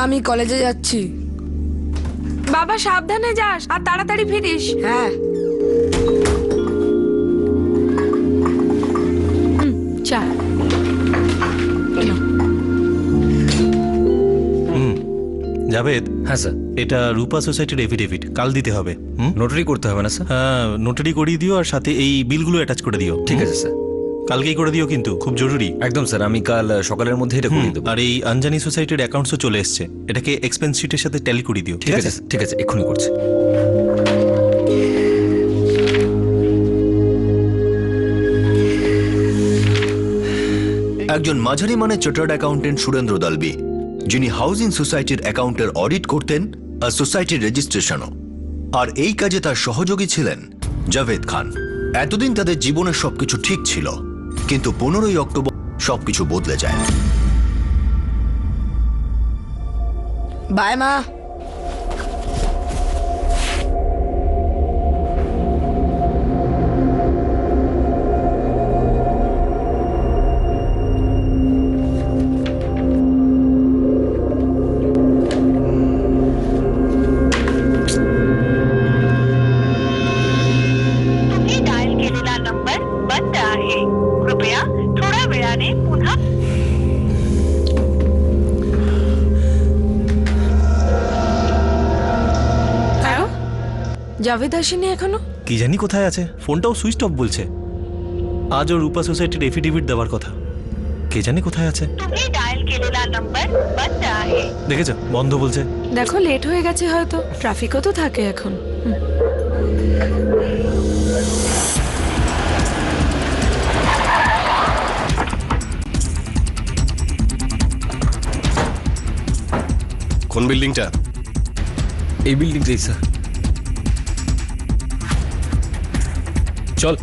আমি কলেজে যাচ্ছি। বাবা সাবধানে যাস আর তাড়াতাড়ি ফিরিস। হ্যাঁ। চা। জাভেদ। হ্যাঁ স্যার। এটা রূপা সোসাইটির এফিডেভিট, কাল দিতে হবে। নোটারি করতে হবে না স্যার? হ্যাঁ, নোটারি করিয়ে দিও আর সাথে এই বিলগুলো অ্যাটাচ করে দিও। ঠিক আছে স্যার। কালকেই করে দিও, কিন্তু খুব জরুরি। একদম স্যার, আমি কাল সকালের মধ্যে এটা করে দেবো। আর এই আনজানি সোসাইটির অ্যাকাউন্টসও চলে এসছে, এটাকে এক্সপেন্স শিটের সাথে ট্যালি করে দিও। ঠিক আছে ঠিক আছে, এক্ষুনি করছি। একজন মাঝারি মানের চার্টার্ড অ্যাকাউন্টেন্ট সুরেন্দ্র দালবি, যিনি হাউজিং সোসাইটির অ্যাকাউন্টের অডিট করতেন আর সোসাইটির রেজিস্ট্রেশনও। আর এই কাজে তার সহযোগী ছিলেন জাভেদ খান। এতদিন তাদের জীবনের সবকিছু ঠিক ছিল, কিন্তু 15ই অক্টোবর সবকিছু বদলে যায়। বাই মা। तुम्ही डायल केलेला नंबर बंद आहे. कृपया थोड्या वेळाने पुन्हा জাভেদ আসেনি এখনো? কি জানি কোথায় আছে, ফোনটাও সুইচ অফ বলছে। আজও রূপা সোসাইটির এফিডেভিট দেওয়ার কথা, কে জানি কোথায় আছে। तुम्ही डायल केलेला नंबर बंद आहे. দেখেছো, বন্ধ বলছে। দেখো লেট হয়ে গেছে হয়তো, ট্রাফিকও তো থাকে এখন। কোন বিল্ডিংটা? এই বিল্ডিংটাই স্যার। চল।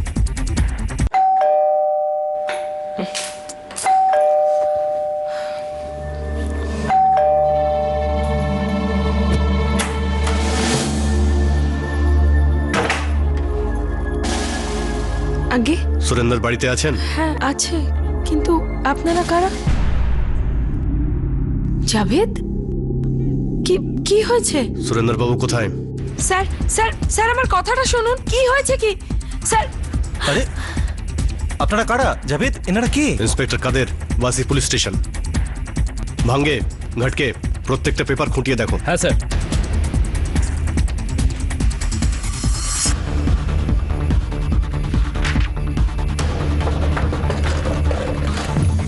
আগে সুরেন্দ্র বাড়িতে আছেন? হ্যাঁ আছে, কিন্তু আপনারা কারা? জাভেদ, কি কি হয়েছে? সুরেন্দ্র বাবু কোথায়? স্যার স্যার স্যার আমার কথাটা শুনুন। কি হয়েছে কি স্যার? আরে আপনারা কারা? জাভেদ, এনারা কে? ইন্সপেক্টর কাদের, বাসি পুলিশ স্টেশন। ভাঙ্গে ঘটকে প্রত্যেকটা পেপার খুঁটিয়ে দেখো। হ্যাঁ স্যার।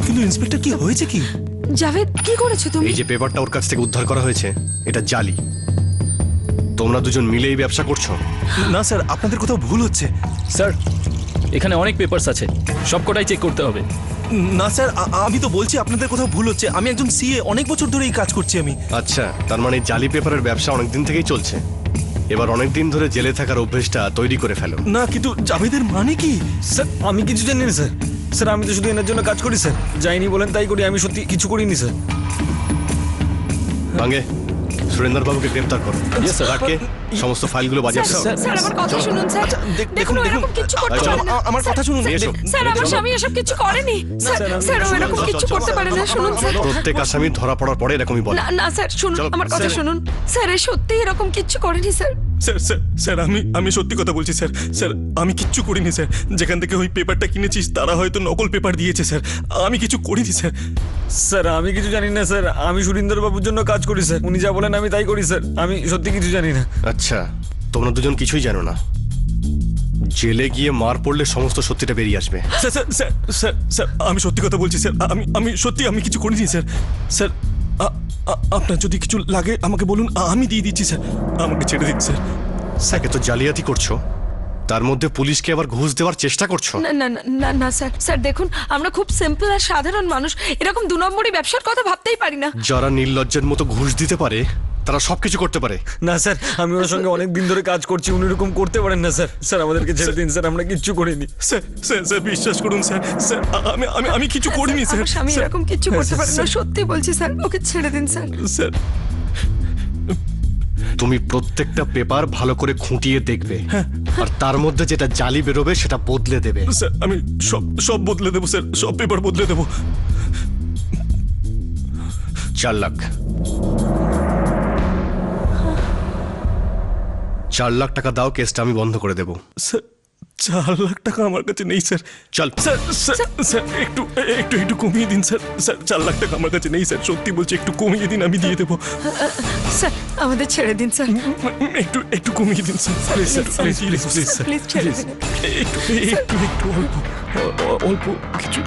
কিন্তু ইন্সপেক্টর, কি হয়েছে কি? জাভেদ, কি করেছো তুমি? এই যে পেপারটা ওর কাছ থেকে উদ্ধার করা হয়েছে, এটা জালি। তোমরা দুজন মিলে এই ব্যবসা করছো? না স্যার, আপনাদের কোথাও ভুল হচ্ছে। স্যার, এখানে অনেক পেপারস আছে, সবকটাই চেক করতে হবে। না স্যার, আমি তো বলছি আপনাদের কোথাও ভুল হচ্ছে। আমি একজন সিএ, অনেক বছর ধরে এই কাজ করছি আমি। আচ্ছা, তার মানে জালি পেপারের ব্যবসা অনেকদিন থেকেই চলছে। এবার অনেকদিন ধরে জেলে থাকার অভ্যেসটা তৈরি করে ফেলো। না, কিন্তু জাভেদের মানে কি? স্যার, আমি কিছু জানি না স্যার। স্যার, আমি তো শুধু এনার জন্য কাজ করি স্যার। যাইনি বলেন তাই করি, আমি সত্যি কিছু করিনি স্যার। ভাঙ্গে সুরেন্দ্র বাবুকে গ্রেফতার করো। Yes, sir. ঘটকে সমস্ত ফাইলগুলো বাজেয়াপ্ত করো। স্যার আমার কথা শুনুন স্যার। দেখুন ও এরকম কিছু করতে চলো, পারে না। আমার কথা শুনুন। নিয়ে এসো। স্যার আমার স্বামী এসব কিছু করেনি। স্যার স্যার ও এরকম কিছু করতে পারে না। শুনুন স্যার। প্রত্যেক আসামি ধরা পড়ার পরে এরকমই বলে। না না স্যার শুনুন, চলো, আমার কথা শুনুন। স্যার এ সত্যি এরকম কিছু করেনি স্যার। স্যার স্যার স্যার আমি সত্যি কথা বলছি স্যার। স্যার আমি কিচ্ছু করিনি স্যার। যেখান থেকে ওই পেপারটা কিনেছিস তারা হয়তো নকল পেপার দিয়েছে স্যার। আমি কিছু করিনি স্যার। স্যার, আমি কিছু জানি না স্যার। আমি সুরিন্দর বাবুর জন্য কাজ করি স্যার। উনি যা বলেন আমি তাই করি স্যার। আমি সত্যি কিছু জানি না। আচ্ছা, তোমরা দুজন কিছুই জানো না। জেলে গিয়ে মার পড়লে সমস্ত সত্যিটা বেরিয়ে আসবে। Sir sir sir sir sir আমি সত্যি কথা বলছি স্যার। আমি সত্যি আমি কিছু করিনি স্যার। স্যার আপনার যদি কিছু লাগে আমাকে বলুন, আমি দিয়ে দিচ্ছি স্যার। আমাকে ছেড়ে দিন স্যার। স্যারকে তো জালিয়াতি করছো, তার মধ্যে পুলিশকে আবার ঘুষ দেওয়ার চেষ্টা করছো। না না না না না স্যার। স্যার দেখুন, আমরা খুব সিম্পল আর সাধারণ মানুষ, এরকম দু নম্বরই ব্যবসার কথা ভাবতেই পারি না। যারা নির্লজ্জের মতো ঘুষ দিতে পারে তারা সবকিছু করতে পারে। না স্যার, আমি ওনার সঙ্গে অনেক দিন ধরে কাজ করছি। উনি এরকম করতে পারেন না স্যার। স্যার আমাদেরকে ছেড়ে দিন স্যার, আমরা কিচ্ছু করিনি। স্যার স্যার স্যার বিশ্বাস করুন স্যার। স্যার আমি কিছু করিনি স্যার। আমার স্বামী এরকম কিছু করতে পারে না, সত্যি বলছি স্যার। ওকে ছেড়ে দিন স্যার। স্যার তুমি প্রত্যেকটা পেপার ভালো করে খুঁটিয়ে দেখবে, আর তার মধ্যে যেটা জালি বেরোবে সেটা বদলে দেবে। স্যার আমি সব বদলে দেবো স্যার। সব পেপার বদলে দেবো। 4 লাখ। 4 লাখ টাকা দাও, কেসটা আমি বন্ধ করে দেবো। স্যার 4 লাখ টাকা আমার কাছে নেই স্যার। চল। স্যার স্যার স্যার একটু একটু একটু কমিয়ে দিন স্যার। স্যার 4 লাখ টাকা আমার কাছে নেই স্যার, সত্যি বলছি, একটু কমিয়ে দিন, আমি দিয়ে দেবো। স্যার আমাদের ছেড়ে দিন স্যার, একটু একটু কমিয়ে দিন sir, please sir, please please please sir, please ছেড়ে দিন। একটু একটু একটু অল্প কিছু।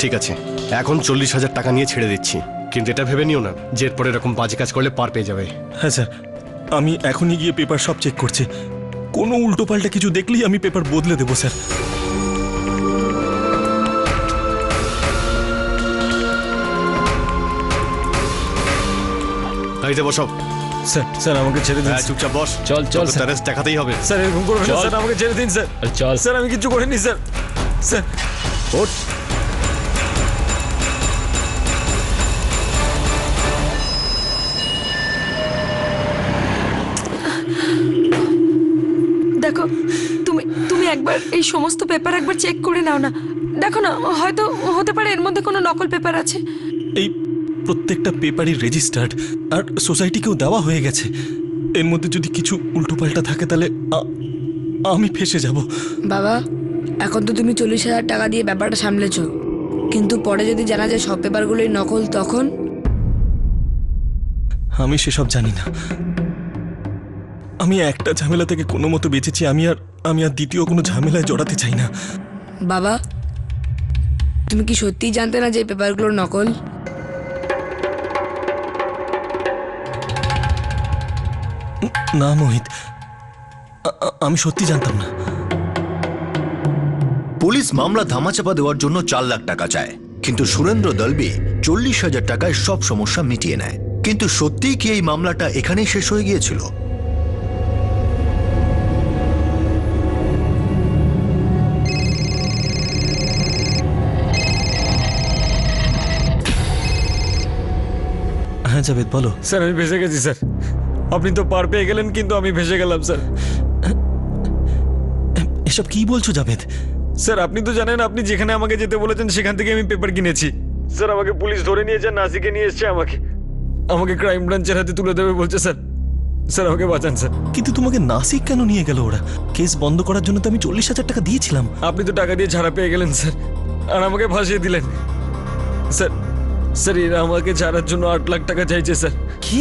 ঠিক আছে, এখন 40,000 টাকা নিয়ে ছেড়ে দিচ্ছি, কিন্তু এটা ভেবে নিও না যে এরপর এরকম বাজে কাজ করলে পার পেয়ে যাবে। হ্যাঁ স্যার, আমি এখনই গিয়ে পেপার সব চেক করছি, কোনো উল্টোপাল্টা কিছু দেখলেই আমি পেপার বদলে দেবো স্যার। গাড়িতে বসো। স্যার স্যার আমাকে ছেড়ে দিন। হ্যাঁ, চুপচাপ বস। চল, চল, তোকে স্যার। অ্যারেস্ট দেখাতেই হবে। স্যার এরকম করবেন না চল। স্যার, আমাকে ছেড়ে দিন স্যার। আরে চল। স্যার আমি কিছু করিনি স্যার। স্যার ওঠ। দেখো তুমি তুমি একবার এই সমস্ত পেপার একবার চেক করে নাও না, দেখো না, হয়তো হতে পারে এর মধ্যে কোনো নকল পেপার আছে। এই প্রত্যেকটা পেপারই রেজিস্টার্ড আর সোসাইটিকেও দেওয়া হয়ে গেছে, এর মধ্যে যদি কিছু উল্টোপাল্টা থাকে তাহলে আমি ফেসে যাব। বাবা, এখন তো তুমি 40,000 টাকা দিয়ে ব্যাপারটা সামলেছো, কিন্তু পরে যদি জানা যায় সব পেপারগুলোই নকল, তখন? আমি সেসব জানি না, আমি একটা ঝামেলা থেকে কোনো মতো বেঁচেছি, আমি আর দ্বিতীয় কোনো ঝামেলায় জড়াতে চাই না। বাবা, তুমি কি সত্যিই জানতে না যে এই পেপারগুলো নকল? না মোহিত, আমি সত্যি জানতাম না। পুলিশ মামলা ধামাচাপা দেওয়ার জন্য 4 লাখ টাকা চায়, কিন্তু সুরেন্দ্র দলবি 40,000 টাকায় সব সমস্যা মিটিয়ে নেয়। কিন্তু সত্যিই কি এই মামলাটা এখানেই শেষ হয়ে গিয়েছিল? হ্যাঁ জাভেদ, বলো। স্যার আমি ভেসে গেছি স্যার, আপনি তো পার পেয়ে গেলেন কিন্তু আমি ভেসে গেলাম স্যার। এসব কি বলছো জাভেদ? স্যার আপনি তো জানেন, আপনি যেখানে আমাকে যেতে বলেছেন সেখান থেকে আমি পেপার কিনেছি। স্যার আমাকে পুলিশ ধরে নিয়েছে, নাসিকে নিয়ে এসছে, আমাকে ক্রাইম ব্রাঞ্চের হাতে তুলে দেবে বলছে স্যার। স্যার আমাকে বাঁচান স্যার। কিন্তু তোমাকে নাসিক কেন নিয়ে গেল ওরা? কেস বন্ধ করার জন্য তো আমি 40,000 টাকা দিয়েছিলাম। আপনি তো টাকা দিয়ে ছাড়া পেয়ে গেলেন স্যার, আর আমাকে ফাঁসিয়ে দিলেন স্যার। স্যার এরা আমাকে ছাড়ার জন্য 8 লাখ টাকা চাইছে স্যার। কি?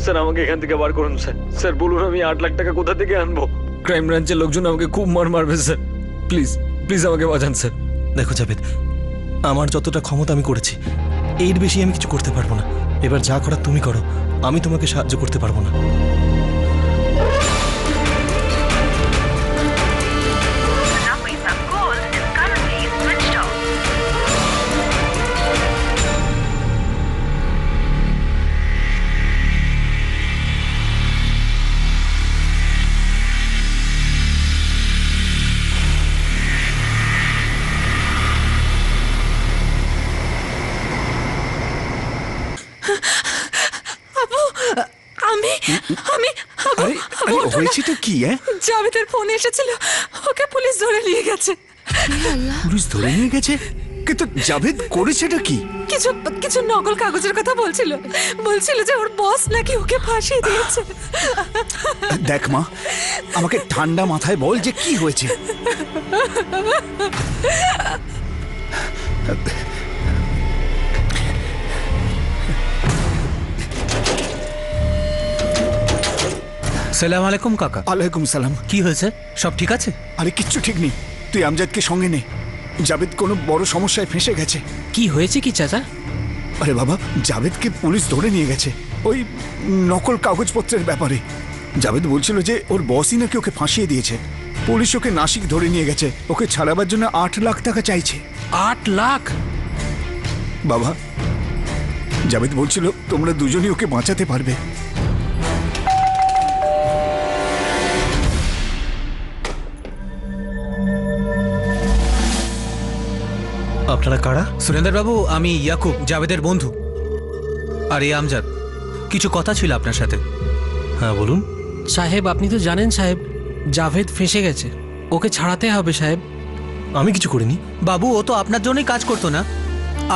স্যার আমাকে এখান থেকে বার করুন স্যার। স্যার বলুন আমি 8 লাখ টাকা কোথা থেকে আনবো? ক্রাইম ব্রাঞ্চের লোকজন আমাকে খুব মারবে স্যার। প্লিজ প্লিজ আমাকে বাঁচান স্যার। দেখো জাভেদ, আমার যতটা ক্ষমতা আমি করেছি, এর বেশি আমি কিছু করতে পারবো না। এবার যা করার তুমি করো, আমি তোমাকে সাহায্য করতে পারবো না। The number you have called is currently switched off. আমি আমি হয়েছেটা কি? জাভেদের ফোন এসেছিল, ওকে পুলিশ ধরে নিয়ে গেছে। পুলিশ ধরে নিয়ে গেছে? কিন্তু জাভেদ করেছেটা কি? কিছু কিছু নকল কাগজের কথা বলছিল যে ওর বস নাকি ওকে ফাঁসিয়ে দিয়েছে। দেখ মা, আমাকে ঠান্ডা মাথায় বল যে কি হয়েছে। সালাম আলাইকুম কাকা। আলাইকুম সালাম। কি হয়েছে? সব ঠিক আছে? আরে কিচ্ছু ঠিক নেই, তুই আমজাদকে সঙ্গে নে। জাভেদ কোনো বড় সমস্যায় ফেঁসে গেছে। কি হয়েছে কি চাচা? আরে বাবা, জাভেদকে পুলিশ ধরে নিয়ে গেছে ওই নকল কাগজপত্রের ব্যাপারে। জাভেদ বলছিল যে ওর বসই নাকি ওকে ফাঁসিয়ে দিয়েছে। পুলিশ ওকে নাসিক ধরে নিয়ে গেছে, ওকে ছাড়াবার জন্য 8 লাখ টাকা চাইছে। 8 লাখ? বাবা, জাভেদ বলছিল তোমরা দুজনই ওকে বাঁচাতে পারবে। আপনারা কারা? সুরেন্দ্র বাবু, আমি ইয়াকুব, জাভেদের বন্ধু। আর এই আমজাদ। কিছু কথা ছিল আপনার সাথে। হ্যাঁ বলুন। সাহেব, আপনি তো জানেন সাহেব, জাভেদ ফেঁসে গেছে, ওকে ছাড়াতে হবে সাহেব। আমি কিছু করিনি বাবু, ও তো আপনার জন্যই কাজ করতো না?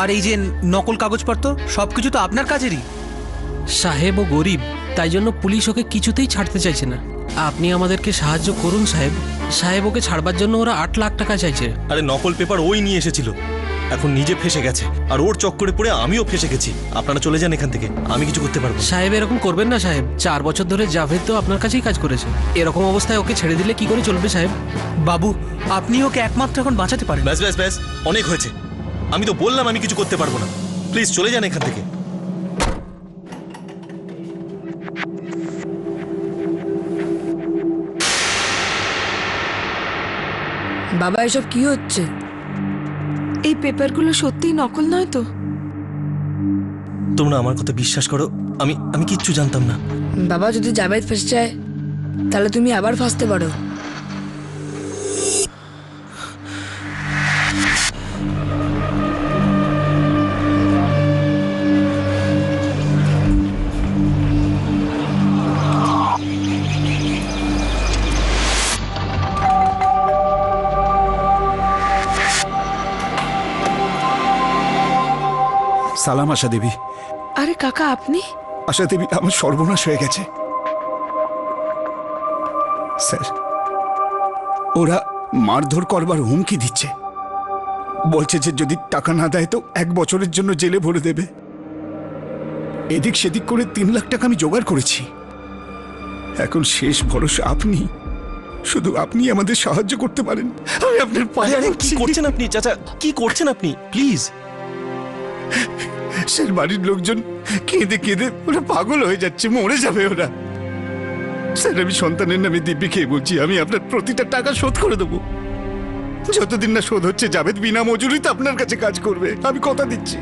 আর এই যে নকল কাগজপত্র, সবকিছু তো আপনার কাজেরই। সাহেব, ও গরিব, তাই জন্য পুলিশ ওকে কিছুতেই ছাড়তে চাইছে না। আপনি আমাদেরকে সাহায্য করুন সাহেব। সাহেব, ওকে ছাড়বার জন্য ওরা 8 লাখ টাকা চাইছে। আরে নকল পেপার ওই নিয়ে এসেছিল, এখন নিজে ফেসে গেছে, আর ওর চক্করে পড়ে আমিও ফেসে গেছি। আপনারা চলে যান এখান থেকে, আমি কিছু করতে পারবো না। সাহেব, এরকম করবেন না সাহেব। 4 বছর ধরে জাভেদ তো আপনার কাছেই কাজ করেছে, এরকম অবস্থায় ওকে ছেড়ে দিলে কি করে চলবে সাহেব? বাবু, আপনি ওকে একমাত্র এখন বাঁচাতে পারেন। ব্যাস ব্যাস ব্যাস, অনেক হয়েছে। আমি তো বললাম আমি কিছু করতে পারবো না। প্লিজ চলে যান এখান থেকে। বাবা, এসব কি হচ্ছে? এই পেপারগুলো সত্যিই নকল নয় তো? তোমরা আমার কথা বিশ্বাস করো, আমি আমি কিচ্ছু জানতাম না। বাবা, যদি জাভেদ ফেসে যায় তাহলে তুমি আবার ফাঁসতে পারো। সালাম আশা দেবী। আরে কাকা, আপনি? আশা দেবী, আমার সর্বনাশ হয়ে গেছে স্যার। ওরা মারধর করবার হুমকি দিচ্ছে, বলছে যে যদি টাকা না দেয় তো 1 বছরের জন্য জেলে ভরে দেবে। এদিক সেদিক করে 3 লাখ টাকা আমি জোগাড় করেছি। এখন শেষ ভরসা আপনি, শুধু আপনি আমাদের সাহায্য করতে পারেন। আমি আপনার পায়ে আরে কি পড়ছি। করছেন আপনি চাচা? কি করছেন আপনি? প্লিজ। স্যার, বাড়ির লোকজন কেঁদে কেঁদে ওরা পাগল হয়ে যাচ্ছে, মরে যাবে ওরা। স্যার, আমি সন্তানের নামে দিব্যি খেয়ে বলছি, আমি আপনার প্রতিটা টাকা শোধ করে দেবো। যতদিন না শোধ হচ্ছে জাভেদ বিনা মজুরিতে আপনার কাছে কাজ করবে, আমি কথা দিচ্ছি।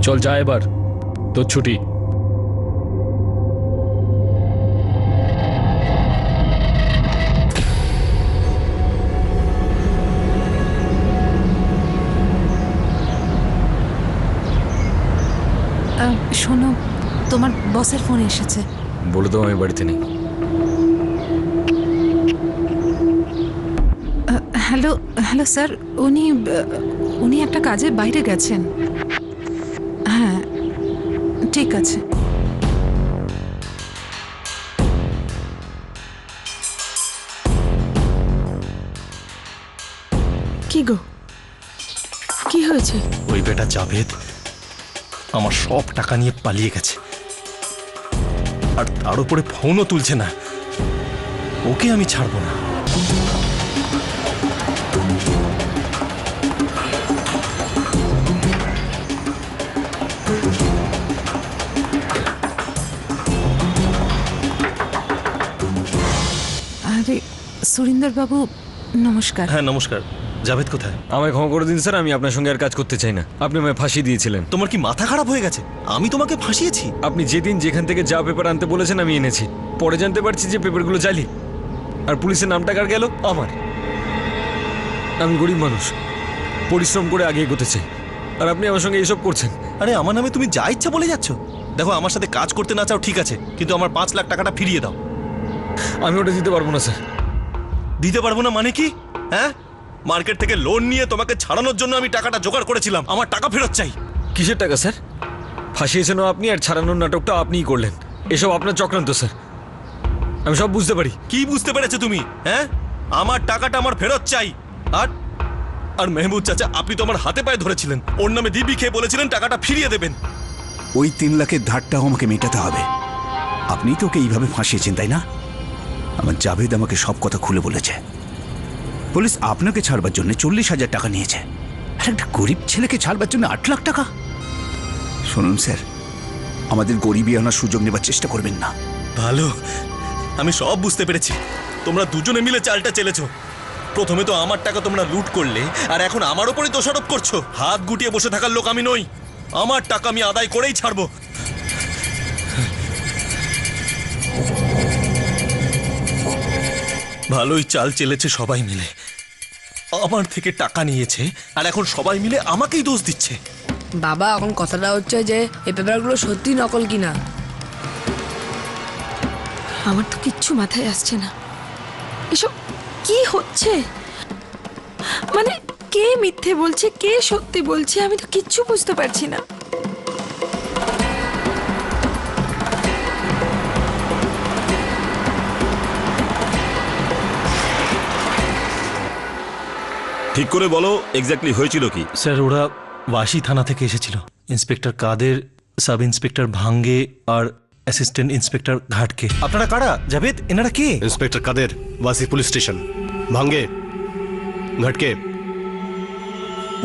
চল যা, এবার তোর ছুটি। শোনো, তোমার বসের ফোন এসেছে। বলে দাও আমি বাড়িতে নেই। হ্যালো হ্যালো স্যার, উনি একটা কাজে বাইরে গেছেন। হ্যাঁ, ঠিক আছে। কি গো, কি হয়েছে? ওই বেটা জাভেদ আমার সব টাকা নিয়ে পালিয়ে গেছে, আর তার উপরে ফোনও তুলছে না। ওকে আমি ছাড়বো না। আরে সুরিন্দর বাবু, নমস্কার। হ্যাঁ নমস্কার। জাভেদ কোথায়? আমায় ক্ষমা করে দিন স্যার, আমি আপনার সঙ্গে আর কাজ করতে চাই না। আপনি আমায় ফাঁসি দিয়েছিলেন। তোমার কি মাথা খারাপ হয়ে গেছে? আমি তোমাকে ফাঁসিয়েছি? আপনি যেদিন যেখান থেকে যা পেপার আনতে বলেছেন আমি এনেছি। পরে জানতে পারছি যে পেপারগুলো জালি, আর পুলিশের নামটা কার গেল? আমার। আমি গরিব মানুষ, পরিশ্রম করে আগে এগোতে চাই, আর আপনি আমার সঙ্গে এইসব করছেন। আরে আমার নামে তুমি যা ইচ্ছা বলে যাচ্ছ। দেখো আমার সাথে কাজ করতে না চাও ঠিক আছে, কিন্তু আমার 5 লাখ টাকাটা ফিরিয়ে দাও। আমি ওটা দিতে পারবো না স্যার। দিতে পারবো না মানে কি? হ্যাঁ, মার্কেট থেকে লোন নিয়ে তোমাকে ছাড়ানোর জন্য আমি টাকাটা জোগাড় করেছিলাম, আমার টাকা ফেরত চাই। কিসের টাকা স্যার? ফাঁসিয়েছেন আপনি আর ছাড়ানোর নাটকটা আপনিই করলেন। এসব আপনার চক্রান্ত স্যার, আমি সব বুঝতে পারি। কি বুঝতে পেরেছো তুমি? হ্যাঁ, আমার টাকাটা আমার ফেরত চাই। আর আর মেহবুব চাচা, আপনি তো আমার হাতে পায়ে ধরেছিলেন, ওর নামে দিবি খেয়ে বলেছিলেন টাকাটা ফিরিয়ে দেবেন। ওই 3 লাখের ধারটাও আমাকে মেটাতে হবে। আপনি তো ওকে এইভাবে ফাঁসিয়েছেন, তাই না? আমার জাভেদ আমাকে সব কথা খুলে বলেছে। পুলিশ আপনাকে ছাড়বার জন্য 40,000 টাকা নিয়েছে, আর একটা গরিব ছেলেকে ছাড়বার জন্য 8 লাখ টাকা। শুনুন স্যার, আমাদের গরিবী আনার সুযোগ নেবার চেষ্টা করবেন না। ভালো, আমি সব বুঝতে পেরেছি। তোমরা দুজনে মিলে চালটা চেলেছো। প্রথমে তো আমার টাকা তোমরা লুট করলে, আর এখন আমার ওপরই দোষারোপ করছো। হাত গুটিয়ে বসে থাকার লোক আমি নই, আমার টাকা আমি আদায় করেই ছাড়বো। ভালোই চাল চেলেছে সবাই মিলে, আমার থেকে টাকা নিয়েছে, আর এখন সবাই মিলে আমাকেই দোষ দিচ্ছে। বাবা, এখন কথাটা হচ্ছে যে এই পেপারগুলো সত্যি নকল কিনা। আমার তো কিচ্ছু মাথায় আসছে না, এসব কি হচ্ছে? মানে কে মিথ্যে বলছে, কে সত্যি বলছে, আমি তো কিচ্ছু বুঝতে পারছি না। ঠিক করে বলো, এক্স্যাক্টলি হয়েছিল কি? স্যার, ওরা ওয়াশি থানা থেকে এসেছিল। ইন্সপেক্টর কাদের, সাব ইন্সপেক্টর ভাঙ্গে আর অ্যাসিস্ট্যান্ট ইন্সপেক্টর ঘাটকে। আপনারা কারা? জাভেদ, এনারা কে? ইন্সপেক্টর কাদের, ওয়াসি পুলিশ স্টেশন। ভাঙ্গে, ঘটকে।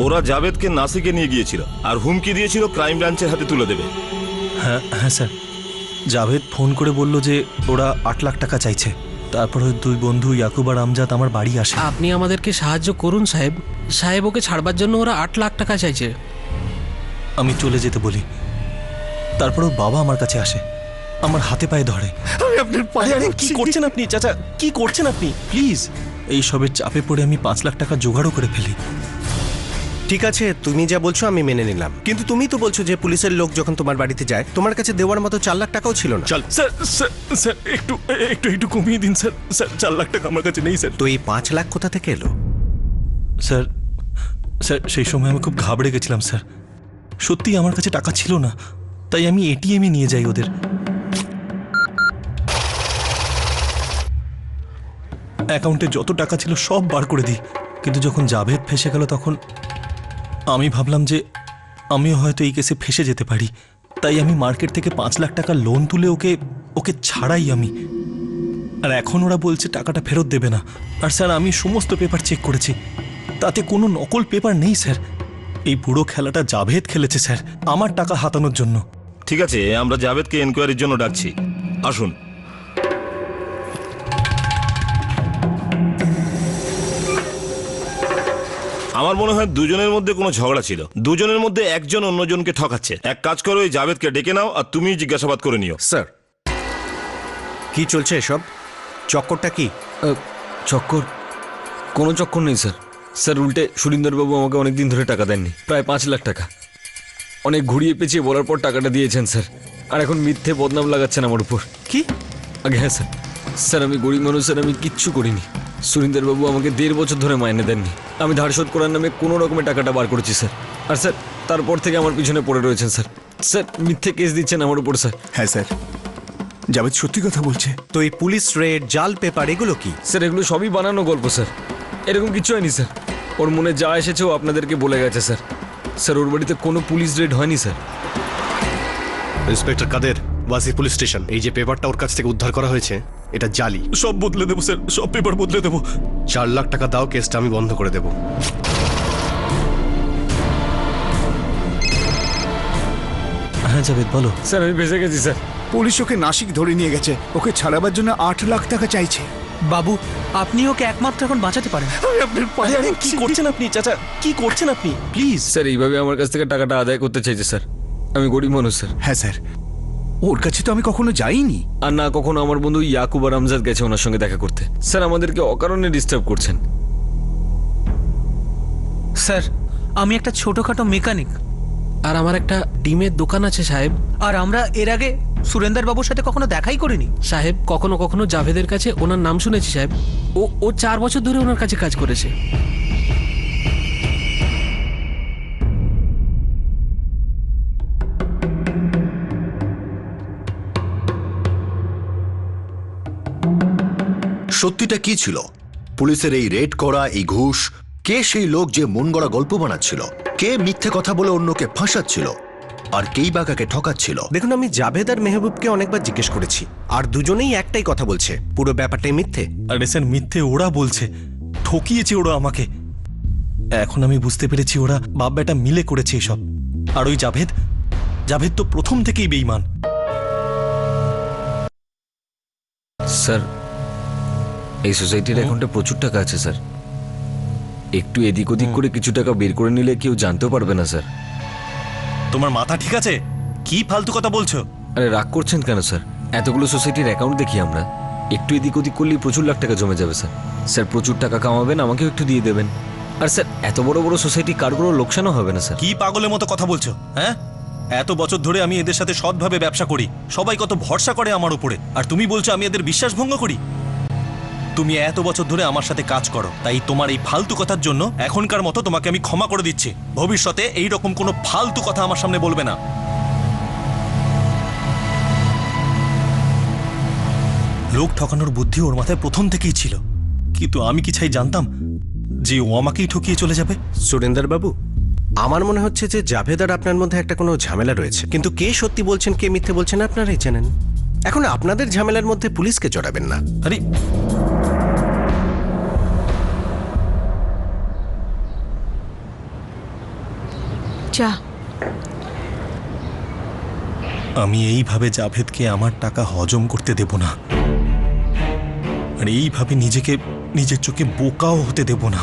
ওরা জাভেদকে নাসিকে নিয়ে গিয়েছিল আর হুমকি দিয়েছিল ক্রাইম ব্রাঞ্চের হাতে তুলে দেবে। হ্যাঁ হ্যাঁ স্যার, জাভেদ ফোন করে বলল যে ওরা 8 লাখ টাকা চাইছে। তারপরে 2 বন্ধু ইয়াকুব আর আমজাদ আমার বাড়ি আসে। আপনি আমাদেরকে সাহায্য করুন সাহেব। সাহেব ওকে ছাড়বার জন্য ওরা 8 লাখ টাকা চাইছে। আমি চলে যেতে বলি, তারপর ওর বাবা আমার কাছে আসে, আমার হাতে পায়ে ধরে। আমি আপনার পায়ে কি করছেন আপনি চাচা? কি করছেন আপনি? প্লিজ। এই সবের চাপে পড়ে আমি 5 লাখ টাকা জোগাড়ও করে ফেলি। ঠিক আছে, তুমি যা বলছো আমি মেনে নিলাম, কিন্তু তুমি তো বলছো যে পুলিশের লোক যখন তোমার বাড়িতে যায় তোমার কাছে দেওয়ার মতো 4 লাখ টাকাও ছিল না। চল স্যার, স্যার একটু একটু একটু কমিয়ে দিন স্যার। স্যার 4 লাখ টাকা আমার কাছে নেই স্যার। তো এই 5 লাখ কোথা থেকে এলো? স্যার স্যার সেই সময় আমি খুব ঘাবড়ে গেছিলাম স্যার। সত্যিই আমার কাছে টাকা ছিল না, তাই আমি এটিএমে নিয়ে যাই ওদের। অ্যাকাউন্টে যত টাকা ছিল সব বার করে দিই, কিন্তু যখন জাভেদ ফেসে গেল তখন আমি ভাবলাম যে আমিও হয়তো এই কেসে ফেসে যেতে পারি। তাই আমি মার্কেট থেকে 5 লাখ টাকা লোন তুলে ওকে ছাড়াই আমি। আর এখন ওরা বলছে টাকাটা ফেরত দেবে না। আর স্যার, আমি সমস্ত পেপার চেক করেছি, তাতে কোনো নকল পেপার নেই স্যার। এই পুরো খেলাটা জাভেদ খেলেছে স্যার, আমার টাকা হাতানোর জন্য। ঠিক আছে, আমরা জাভেদকে এনকোয়ারির জন্য ডাকছি, আসুন। আমার মনে হয় দুজনের মধ্যে কোনো ঝগড়া ছিল। দুজনের মধ্যে একজন অন্যজনকে ঠকাচ্ছে। এক কাজ করো, এই জাভেদকে ডেকে নাও আর তুমি জিজ্ঞাসাবাদ করে নিও। স্যার, কি চলছে এসব? চক্করটা কি? চক্কর? কোনো চক্কর নেই স্যার। স্যার, উল্টে সুরিন্দরবাবু আমাকে অনেকদিন ধরে টাকা দেননি, প্রায় 5 লাখ টাকা। অনেক ঘুরিয়ে পেঁচিয়ে বলার পর টাকাটা দিয়েছেন স্যার, আর এখন মিথ্যে বদনাম লাগাচ্ছেন আমার উপর। কি? আগে হ্যাঁ স্যার। স্যার, আমি গরিব মানুষ স্যার, আমি কিচ্ছু করিনি। সুরিন্দরবাবু আমাকে 1.5 বছর ধরে মাইনে দেননি। আমি ধার শোধ করার নামে কোনো রকমের টাকাটা বার করেছি স্যার। আর স্যার, তারপর থেকে আমার পিছনে পড়ে রয়েছেন স্যার। স্যার, মিথ্যে কেস দিচ্ছেন আমার উপর স্যার। হ্যাঁ স্যার, জাভেদ সত্যি কথা বলছে। তো এই পুলিশ রেড, জাল পেপার, এগুলো কি? স্যার, এগুলো সবই বানানো গল্প স্যার। এরকম কিছু হয়নি স্যার। ওর মনে যা এসেছে ও আপনাদেরকে বলে গেছে স্যার। স্যার, ওর বাড়িতে কোনো পুলিশ রেড হয়নি স্যার। ইন্সপেক্টর কাদের, ওয়াসি পুলিশ স্টেশন। এই যে পেপারটা ওর কাছ থেকে উদ্ধার করা হয়েছে, এটা জালি। সব বদলে দেবো স্যার, সব পেপার বদলে দেবো। 4 লাখ টাকা দাও, কেসটা আমি বন্ধ করে দেবো। হ্যাঁ জাভেদ, বলো। স্যার, আমি বেঁচে গেছি স্যার। পুলিশ ওকে নাসিক ধরে নিয়ে গেছে, ওকে ছাড়াবার জন্য 8 লাখ টাকা চাইছে। বাবু, আপনি ওকে একমাত্র এখন বাঁচাতে পারেন। আমি আপনার পায়ে কি করছেন আপনি চাচা? কি করছেন আপনি? প্লিজ স্যার, এইভাবে আমার কাছ থেকে টাকাটা আদায় করতে চাইছে স্যার। আমি গরিব মানুষ স্যার। হ্যাঁ স্যার, ওর কাছে তো আমি কখনো যাইনি। আর না কখনো আমার বন্ধু ইয়াকুব আর আমজাদ গেছে ওনার সঙ্গে দেখা করতে। স্যার, আমাদেরকে অকারণে ডিস্টার্ব করছেন। স্যার, আমি একটা ছোটখাটো মেকানিক। আর আমার একটা ডিমের দোকান আছে সাহেব। আর আমরা এর আগে সুরেন্দ্র বাবুর সাথে কখনো দেখাই করিনি। সাহেব কখনো কখনো জাভেদের কাছে ওনার নাম শুনেছি সাহেব। ও 4 বছর ধরে ওনার কাছে কাজ করেছে। সত্যিটা কি ছিল? পুলিশের এই রেড করা, এই ঘুষ, কে সেই লোক যে মন গড়া গল্প বানাচ্ছিল? কে মিথ্যে কথা বলে অন্যকে ফাঁসাচ্ছিল? আর কেই বা কাকে ঠকাচ্ছিল? দেখুন, আমি জাভেদ আর মেহবুবকে অনেকবার জিজ্ঞেস করেছি, আর দুজনেই একটাই কথা বলছে, পুরো ব্যাপারটাই মিথ্যে। আরে স্যার, মিথ্যে ওরা বলছে, ঠকিয়েছে ওরা আমাকে। এখন আমি বুঝতে পেরেছি ওরা বাপ বেটা মিলে করেছে এসব। আর ওই জাভেদ তো প্রথম থেকেই বেঈমান। স্যার, এই সোসাইটির অ্যাকাউন্টে প্রচুর টাকা আছে স্যার। একটু এদিক ওদিক করে কিছু টাকা বের করে নিলে কেউ জানতেও পারবে না স্যার। তোমার মাথা ঠিক আছে? কি ফালতু কথা বলছো? আরে রাগ করছেন কেন স্যার? এতগুলো সোসাইটির অ্যাকাউন্ট দেখি আমরা, একটু এদিক ওদিক করলেই প্রচুর লাখ টাকা জমে যাবে স্যার। স্যার প্রচুর টাকা কামাবেন, আমাকেও একটু দিয়ে দেবেন। আর স্যার এত বড় বড় সোসাইটি কার কোনো লোকসানও হবে না স্যার। কি পাগলের মতো কথা বলছো? হ্যাঁ, এত বছর ধরে আমি এদের সাথে সৎভাবে ব্যবসা করি, সবাই কত ভরসা করে আমার উপরে, আর তুমি বলছো আমি এদের বিশ্বাস ভঙ্গ করি? তুমি এত বছর ধরে আমার সাথে কাজ করো, তাই তোমার এই ফালতু কথার জন্য এখনকার মতো তোমাকে আমি ক্ষমা করে দিচ্ছি। ভবিষ্যতে এই রকম কোনো ফালতু কথা আমার সামনে বলবে না। লোক ঠকানোর বুদ্ধি ওর মাথায় প্রথম থেকেই ছিল, কিন্তু আমি কি চাই জানতাম যে ও আমাকেই ঠকিয়ে চলে যাবে। সুরেন্দ্র বাবু, আমার মনে হচ্ছে যে জাভেদ আর আপনার মধ্যে একটা কোনো ঝামেলা রয়েছে, কিন্তু কে সত্যি বলছেন কে মিথ্যে বলছেন আপনারাই জানেন। এখন আপনাদের ঝামেলার মধ্যে পুলিশকে জড়াবেন না। আরে চা। আমি এইভাবে জাভেদকে আমার টাকা হজম করতে দেব না, আর এইভাবে নিজেকে নিজের চোখে বোকাও হতে দেব না।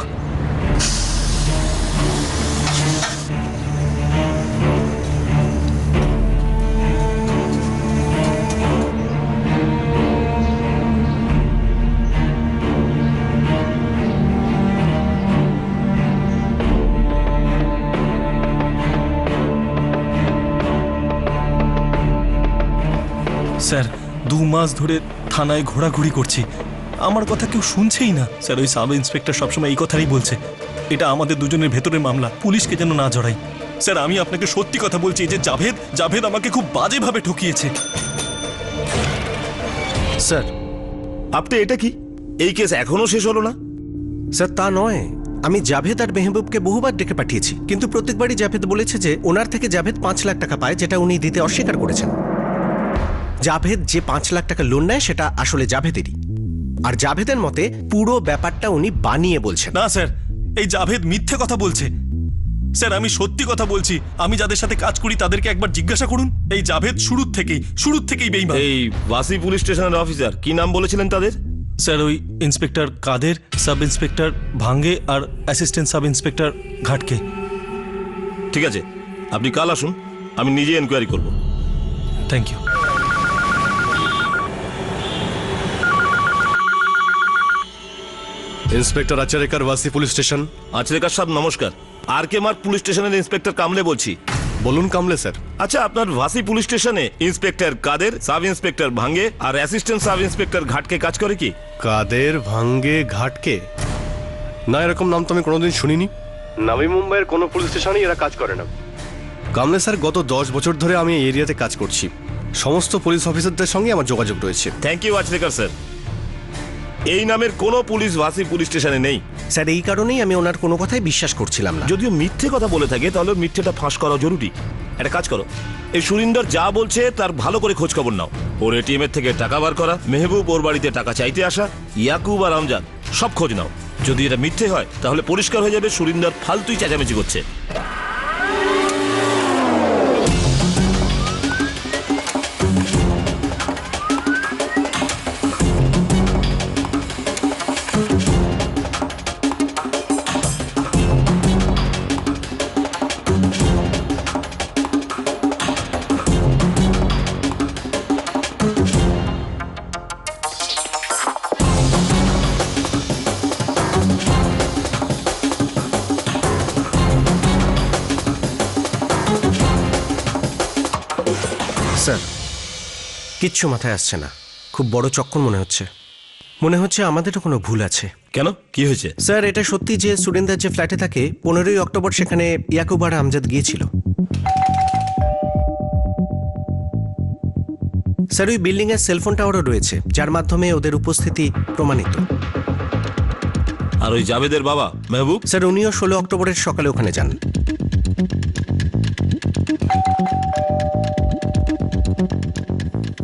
স্যার 2 মাস ধরে থানায় ঘোরাঘুরি করছি, আমার কথা কেউ শুনছেই না। স্যার ওই সাব ইন্সপেক্টর সবসময় এই কথাই বলছে, এটা আমাদের দুজনের ভেতরের মামলা, পুলিশকে যেন না জড়াই। স্যার আমি আপনাকে সত্যি কথা বলছি যে জাভেদ আমাকে খুব বাজেভাবে ঠকিয়েছে। স্যার আপনি এটা কি, এই কেস এখনো শেষ হলো না? স্যার তা নয়, আমি জাভেদ আর মেহবুবকে বহুবার ডেকে পাঠিয়েছি, কিন্তু প্রত্যেকবারই জাভেদ বলেছে যে ওনার থেকে জাভেদ 5 লাখ টাকা পায়, যেটা উনি দিতে অস্বীকার করেছেন। জাভেদ যে 5 লাখ টাকা লোন নেয় সেটা আসলে জাভেদেরই, আর জাভেদের মতে পুরো ব্যাপারটা উনি বানিয়ে বলছেন। না স্যার, এই জাভেদ মিথ্যে কথা বলছে। স্যার আমি সত্যি কথা বলছি, আমি যাদের সাথে কাজ করি তাদেরকে একবার জিজ্ঞাসা করুন। এই জাভেদ শুরুর থেকেই বেঈমান। এই ওয়াসি পুলিশ স্টেশনের অফিসার কি নাম বলেছিলেন তাদের? স্যার ওই ইন্সপেক্টর কাদের, সাব ইন্সপেক্টর ভাঙ্গে আর অ্যাসিস্ট্যান্ট সাব ইন্সপেক্টর ঘাটকে। ঠিক আছে, আপনি কাল আসুন, আমি নিজে এনকোয়ারি করব। Thank you. Inspector Acharekar, Vashi police station. Acharekar সাহেব নমস্কার, আর কে মার্গ পুলিশ স্টেশনের ইন্সপেক্টর কামলে বলছি। বলুন কামলে স্যার। আচ্ছা, আপনার ভাসি পুলিশ স্টেশনে ইন্সপেক্টর কাদের, সাব ইন্সপেক্টর ভাঙ্গে আর অ্যাসিস্ট্যান্ট সাব ইন্সপেক্টর ঘাটকে কাজ করে কি? কাদের, ভাঙ্গে, ঘাটকে? না, এরকম নাম তো আমি কোনোদিন শুনিনি। নাভি মুম্বাইয়ের কোনো পুলিশ স্টেশনেই এরা কাজ করে না। কামলে স্যার, গত 10 বছর ধরে আমি এই এরিয়াতে কাজ করছি, সমস্ত পুলিশ অফিসারদের সঙ্গে আমার যোগাযোগ রয়েছে। Thank you Acharekar sir. এই নামের কোনো পুলিশ ভাসি পুলিশ স্টেশনে নেই। স্যার এই কারণেই আমি ওনার কোনো কথাই বিশ্বাস করছিলাম না। যদিও মিথ্যে কথা বলে থাকে তাহলে মিথ্যেটা ফাঁস করা জরুরি। একটা কাজ করো, এই সুরিন্দর যা বলছে তার ভালো করে খোঁজ খবর নাও। ওর এটিএম এর থেকে টাকা বার করা, মেহবুব ওর বাড়িতে টাকা চাইতে আসা, ইয়াকুব আর আমজাদ সব খোঁজ নাও। যদি এটা মিথ্যে হয় তাহলে পরিষ্কার হয়ে যাবে সুরিন্দর ফালতুই চেঁচামেচি করছে। স্যার কিচ্ছু মাথায় আসছে না, খুব বড় চক্কর মনে হচ্ছে। মনে হচ্ছে আমাদেরও কোনো ভুল আছে। কেন, কি হয়েছে? স্যার এটা সত্যি যে সুরিন্দার যে ফ্ল্যাটে থাকে 15ই অক্টোবর সেখানে ইয়াকুব আর আমজাদ গিয়েছিল। স্যার ওই বিল্ডিং এর সেলফোন টাওয়ারও রয়েছে যার মাধ্যমে ওদের উপস্থিতি প্রমাণিত। আর ওই জাভেদের বাবা মেহবুব? স্যার উনিও 16 অক্টোবরের সকালে ওখানে যান।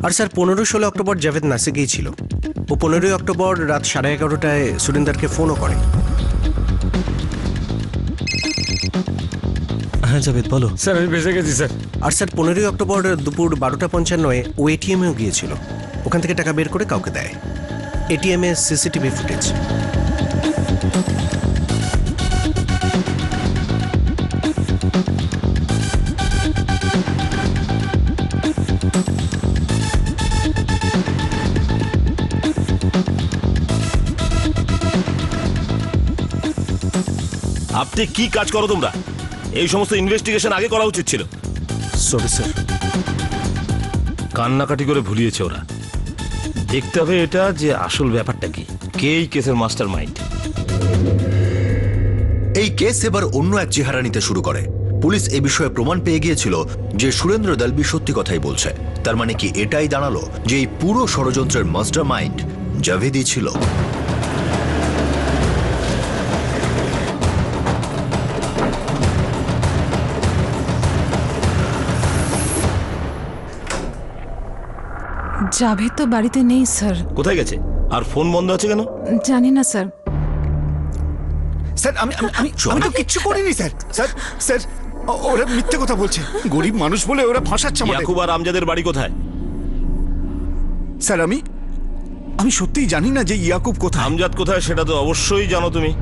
আর স্যার 15-16 অক্টোবর জাভেদ নাসিকেই ছিল। ও 15ই অক্টোবর রাত 11:30টায় সুরিন্দারকে ফোনও করে। হ্যাঁ জাভেদ বলো। স্যার আমি বেঁচে গেছি স্যার। আর স্যার 15ই অক্টোবর দুপুর 12:55 ও এটিএমেও গিয়েছিল, ওখান থেকে টাকা বের করে কাউকে দেয়। এটিএমে সিসিটিভি ফুটেজ। আপনি কি কাজ করো তোমরা? এই সমস্ত ইনভেস্টিগেশন আগে করা উচিত ছিল। Sorry sir. কান্নাকাটি করে ভুলিয়েছে ওরা। দেখতে হবে এটা যে আসল ব্যাপারটা কি, কে এই কেসের মাস্টার মাইন্ড। এই কেস এবার অন্য এক চেহারা নিতে শুরু করে। পুলিশ এ বিষয়ে প্রমাণ পেয়ে গিয়েছিল যে সুরেন্দ্র দলবি সত্যি কথাই বলছে। তার মানে কি এটাই দাঁড়ালো যে এই পুরো ষড়যন্ত্রের মাস্টার মাইন্ড জাভেদই ছিল। জাভেদ তো বাড়িতে নেই স্যার। কোথায় গেছে? আর ফোন বন্ধ আছে কেন? জানি না স্যার। স্যার আমি তো কিচ্ছু করিনি স্যার। স্যার স্যার ওরা মিথ্যে কথা বলছে, গরিব মানুষ বলে ওরা ফাঁসাচ্ছে আমাদের। ইয়াকুব আর আমজাদের বাড়ি কোথায়? স্যার আমি সত্যিই জানি না যে ইয়াকুব কোথায়। আমজাদ কোথায় সেটা তো অবশ্যই জানো তুমি।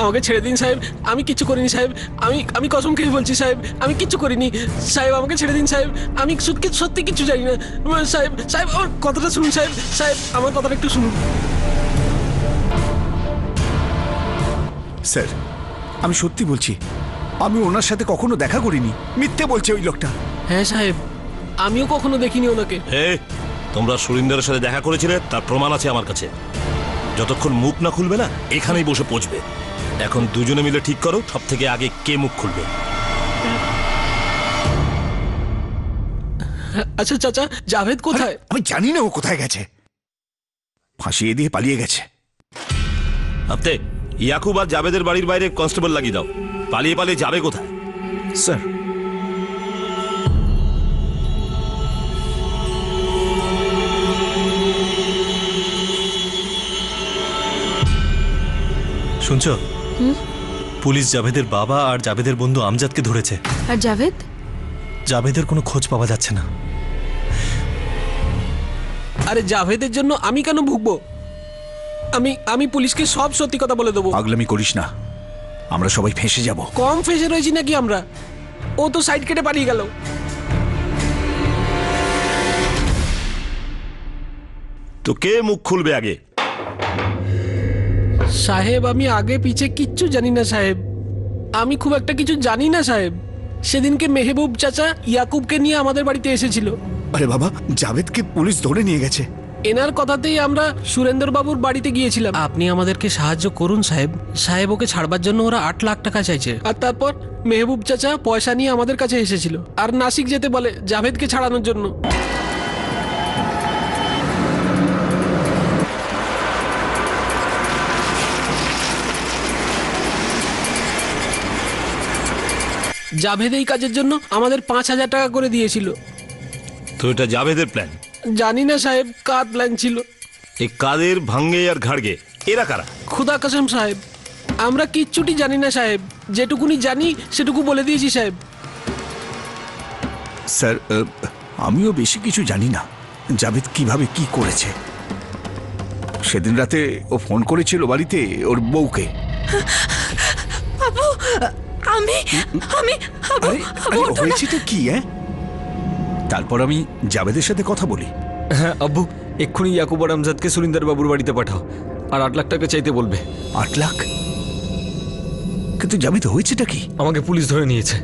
আমাকে ছেড়ে দিন সাহেব, আমি কিচ্ছু করিনি সাহেব। আমি কসম খেয়ে বলছি সাহেব, আমি কিচ্ছু করিনি সাহেব। আমাকে ছেড়ে দিন সাহেব, আমি সত্যি কিচ্ছু জানি না সাহেব। সাহেব আমার কথাটা শুনুন সাহেব। সাহেব আমার কথাটা একটু শুনুন। স্যার আমি সত্যি বলছি, আমি ওনার সাথে কখনো দেখা করিনি। মিথ্যে বলছে ওই লোকটা। হ্যাঁ সাহেব, আমিও কখনো দেখিনি ওনাকে। তোমরা সুরিন্দরের সাথে দেখা করেছিলে, তার প্রমাণ আছে আমার কাছে। যতক্ষণ মুখ না খুলবে না এখানেই বসে পৌঁছবে। এখন দুজনে মিলে ঠিক করো সব থেকে আগে কে মুখ খুলবে। আচ্ছা চাচা, জাভেদ কোথায়? আমি জানি না ও কোথায় গেছে, ফাঁসিয়ে দিয়ে পালিয়ে গেছে। আপনি ইয়াকুব আর জাভেদের বাড়ির বাইরে কনস্টেবল লাগিয়ে দাও। পালিয়ে পালিয়ে যাবে কোথায়? স্যার শুনছো? পুলিশ জাভেদের বাবা আর জাভেদের বন্ধু আমজাদকে ধরেছে। আর জাভেদ? জাভেদের কোনো খোঁজ পাওয়া যাচ্ছে না। আরে জাভেদের জন্য আমি কেন ভুগবো? আমি পুলিশকে সব সত্যি কথা বলে দেবো। পাগলামি করিস না, আমরা সবাই ফেঁসে যাব। কম ফেঁসে রয়েছি নাকি আমরা? ও তো সাইড কেটে পালিয়ে গেল। তো কে মুখ খুলবে আগে? সাহেব আমি আগে পিছে কিচ্ছু জানি না সাহেব। আমি খুব একটা কিছু জানি না সাহেব। সেদিনকে মেহবুব চাচা ইয়াকুবকে নিয়ে আমাদের বাড়িতে এসেছিল। আরে বাবা, জাভেদকে পুলিশ ধরে নিয়ে গেছে। এনার কথাতেই আমরা সুরেন্দ্র বাবুর বাড়িতে গিয়েছিলাম। আপনি আমাদেরকে সাহায্য করুন সাহেব। সাহেব ওকে ছাড়বার জন্য ওরা 8 লাখ টাকা চাইছে। আর তারপর মেহবুব চাচা পয়সা নিয়ে আমাদের কাছে এসেছিল আর নাসিক যেতে বলে জাভেদকে ছাড়ানোর জন্য। জাভেদ এই কাজের জন্য আমাদের 5,000 টাকা করে দিয়েছিল। তো এটা জাভেদের প্ল্যান? জানি না সাহেব কার প্ল্যান ছিল। এই কাদের, ভাঙ্গে আর ঘাড়গে এরা কারা? খুদা কসম সাহেব আমরা কিচ্ছুটি জানি না সাহেব। যেটুকুনি জানি সেটুকু বলে দিয়েছি সাহেব। স্যার আমিও বেশি কিছু জানি না জাভেদ কিভাবে কি করেছে। সেদিন রাতে ও ফোন করেছিল বাড়িতে ওর বউকে। আমি হয়েছে তো কি? তারপর আমি জাভেদের সাথে কথা বলি। হ্যাঁ আব্বু, এক্ষুনি ইয়াকুব আর আমজাদকে সুরিন্দর বাবুর বাড়িতে পাঠাও, আর 8 লাখ টাকা চাইতে বলবে। 8 লাখ? কিন্তু জাভেদ, হয়েছেটা কি? আমাকে পুলিশ ধরে নিয়েছে।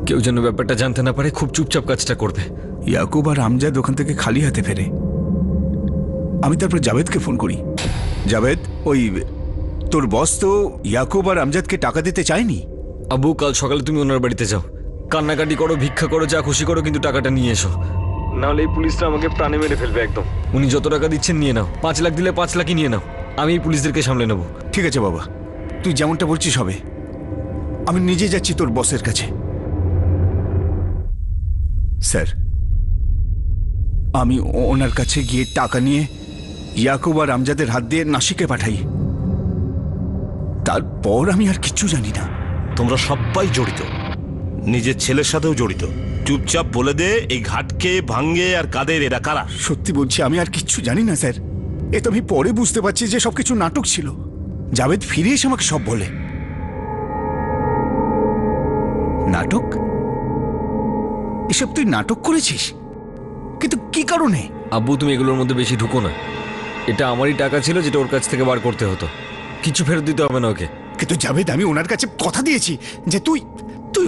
কেউ যেন ব্যাপারটা জানতে না পারে, খুব চুপচাপ কাজটা করবে। ইয়াকুব আর আমজাদ ওখান থেকে খালি হাতে ফেরে। আমি তারপর জাভেদকে ফোন করি। জাভেদ, ওই তোর বস তো ইয়াকুব আর আমজাদকে টাকা দিতে চায়নি। আব্বু, কাল সকালে তুমি ওনার বাড়িতে যাও, কান্নাকাটি করো, ভিক্ষা করো, যা খুশি করো, কিন্তু টাকাটা নিয়ে এসো, নাহলে এই পুলিশরা আমাকে প্রাণে মেরে ফেলবে একদম। উনি যত টাকা দিচ্ছেন নিয়ে নাও, 5 লাখ দিলে 5 লাখই নিয়ে নাও, আমি এই পুলিশদেরকে সামলে নেব। ঠিক আছে বাবা, তুই যেমনটা বলছিস হবে। আমি নিজে যাচ্ছি তোর বসের কাছে। স্যার, আমি ওনার কাছে গিয়ে টাকা নিয়ে ইয়াকুব আর আমজাদের হাত দিয়ে নাসিকে পাঠাই। তারপর আমি আর কিচ্ছু জানি না। তোমরা সবাই জড়িত, নিজের ছেলের সাথেও জড়িত। চুপচাপ বলে দে এই ঘাটকে, ভাঙ্গে আর কাদের এরা কারা? সত্যি বলছি, আমি আর কিচ্ছু জানি না স্যার। এ তো আমি পরে বুঝতে পারছি যে সবকিছু নাটক ছিল। জাভেদ ফিরে এসে আমাকে সব বলে। নাটক? এসব তুই নাটক করেছিস? কিন্তু কি কারণে? আব্বু, তুমি এগুলোর মধ্যে বেশি ঢুকো না। এটা আমারই টাকা ছিল, যেটা ওর কাছ থেকে বার করতে হতো, কিছু ফেরত দিতে হবে না ওকে। কিন্তু জাভেদ, আমি ওনার কাছে কথা দিয়েছি যে তুই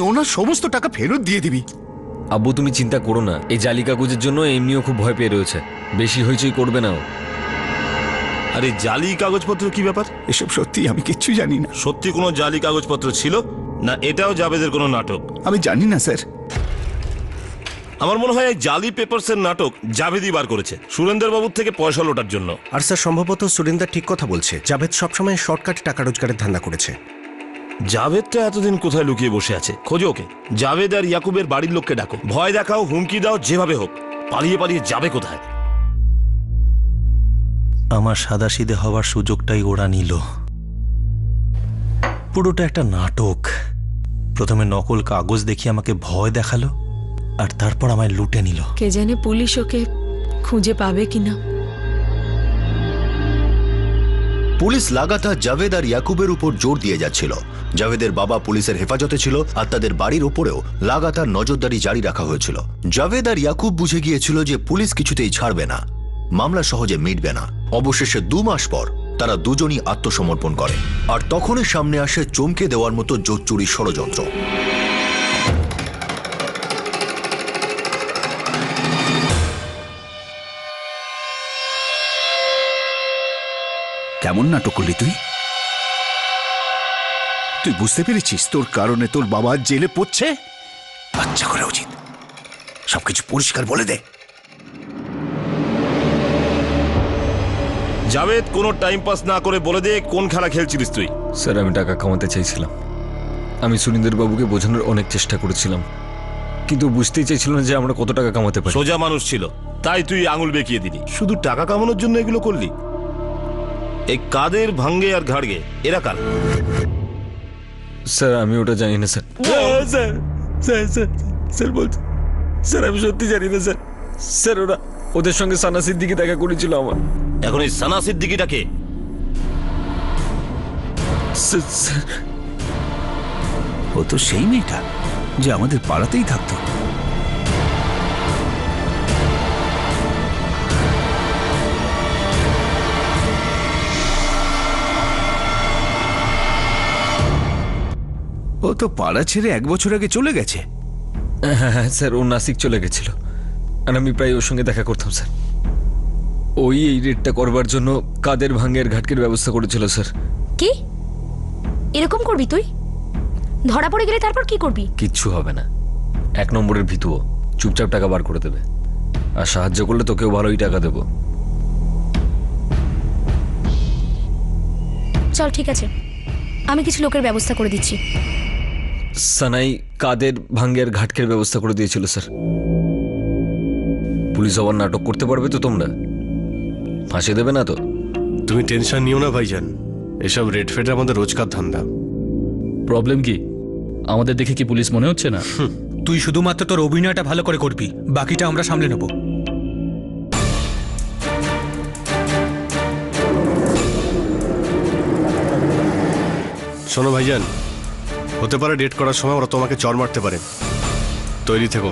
ওনার সমস্ত টাকা ফেরত দিয়ে দিবি। আব্বু, তুমি চিন্তা করো না, এই জালি কাগজের জন্য এমনিও খুব ভয় পেয়ে রয়েছে, বেশি হইচই করবে না ও। আরে জালি কাগজপত্র কি ব্যাপার? এসব সত্যি, আমি কিচ্ছু জানি না। সত্যি কোনো জালি কাগজপত্র ছিল না? এটাও জাভেদের কোনো নাটক? আমি জানি না স্যার। আমার মনে হয় এই জালি পেপারসের নাটক জাভেদই বার করেছে, সুরেন্দ্র বাবুর থেকে পয়সা লোটার জন্য। আর স্যার, সম্ভবত সুরিন্দর ঠিক কথা বলছে। জাভেদ সবসময় শর্টকাট টাকা রোজগারের ধান্দা করেছে। জাভেদটা এতদিন কোথায় লুকিয়ে বসে আছে? খোঁজো ওকে। জাভেদ আর ইয়াকুবের বাড়ির লোককে ডাকো, ভয় দেখাও, হুমকি দাও, যেভাবে হোক। পালিয়ে পালিয়ে যাবে কোথায়? আমার সাদাসিধে হওয়ার সুযোগটাই ওরা নিল। পুরোটা একটা নাটক। প্রথমে নকল কাগজ দেখিয়ে আমাকে ভয় দেখালো, আর তারপর আমায় লুটে নিল। কে জানে পুলিশ ওকে খুঁজে পাবে কিনা। পুলিশ লাগাতার জাভেদ আর ইয়াকুবের উপর জোর দিয়ে যাচ্ছিল। জাভেদের বাবা পুলিশের হেফাজতে ছিল, আর তাদের বাড়ির ওপরেও লাগাতার নজরদারি জারি রাখা হয়েছিল। জাভেদ আর ইয়াকুব বুঝে গিয়েছিল যে পুলিশ কিছুতেই ছাড়বে না, মামলা সহজে মিটবে না। অবশেষে 2 মাস পর তারা দুজনই আত্মসমর্পণ করে, আর তখনই সামনে আসে চমকে দেওয়ার মতো জোর চুরির ষড়যন্ত্র। কেমন নাটক করলি তুই? তুই বুঝতে পেরেছিস তোর কারণে তোর বাবা জেলে পড়ছে? আচ্ছা করা উচিত, সবকিছু পরিষ্কার বলে দে। জাভেদ, কোনো টাইম পাস না করে বলে দে কোন খেলা খেলছিলিস তুই? স্যার, আমি টাকা কামাতে চাইছিলাম। আমি সুরিন্দর বাবুকে বোঝানোর অনেক চেষ্টা করেছিলাম, কিন্তু বুঝতেই চাইছিল না যে আমরা কত টাকা কামাতে পারি। সোজা মানুষ ছিল, তাই তুই আঙুল বেঁকিয়ে দিলি। শুধু টাকা কামানোর জন্য এগুলো করলি? এই কাদের, ভাঙ্গে আর ঘাড়গে এরা কার? স্যার, আমি ওটা জানি না sir. Sir sir sir sir বলছি, স্যার আমি সত্যি জানি না স্যার। স্যার, ওদের সঙ্গে সানা সিদ্দিকি দেখা করেছিল আমার। এখন এই সানা সিদ্দিকিটাকে? ও তো সেই মেয়েটা যে আমাদের পাড়াতেই থাকতো। ও তো পাড়া ছেড়ে 1 বছর আগে চলে গেছে। হ্যাঁ স্যার, ও নাসিক চলে গেছিল, আর আমি প্রায় ওর সঙ্গে দেখা করতাম স্যার। ওই এই রেটটা করবার জন্য কাদের, ভাঙ্গের, ঘাটকের ব্যবস্থা করেছিল স্যার। কি এরকম করবি তুই? ধরা পড়ে গেলে তারপর কি করবি? কিচ্ছু হবে না, 1 নম্বরের ভিতুও, চুপচাপ টাকা বার করে দেবে, আর সাহায্য করলে তোকেও ভালোই টাকা দেবো। চল ঠিক আছে, আমি কিছু লোকের ব্যবস্থা করে দিচ্ছি। সানাই কাদের, ভাঙ্গের, ঘাটকের ব্যবস্থা করে দিয়েছিল স্যার। পুলিশ আবার নাটক করতে পারবে তো? তোমরা ফাঁসি দেবে না তো? তুমি টেনশন নিও না ভাইজান, এসব রেড ফেড আমাদের রোজকার ধান্দা। প্রবলেম কি? আমাদের দেখে কি পুলিশ মনে হচ্ছে না? তুই শুধুমাত্র তোর অভিনয়টা ভালো করে করবি, বাকিটা আমরা সামলে নেব। শোনো ভাইজান, হতে পারে ডেট করার সময় ওরা তোমাকে চড় মারতে পারে, তৈরি থেকো।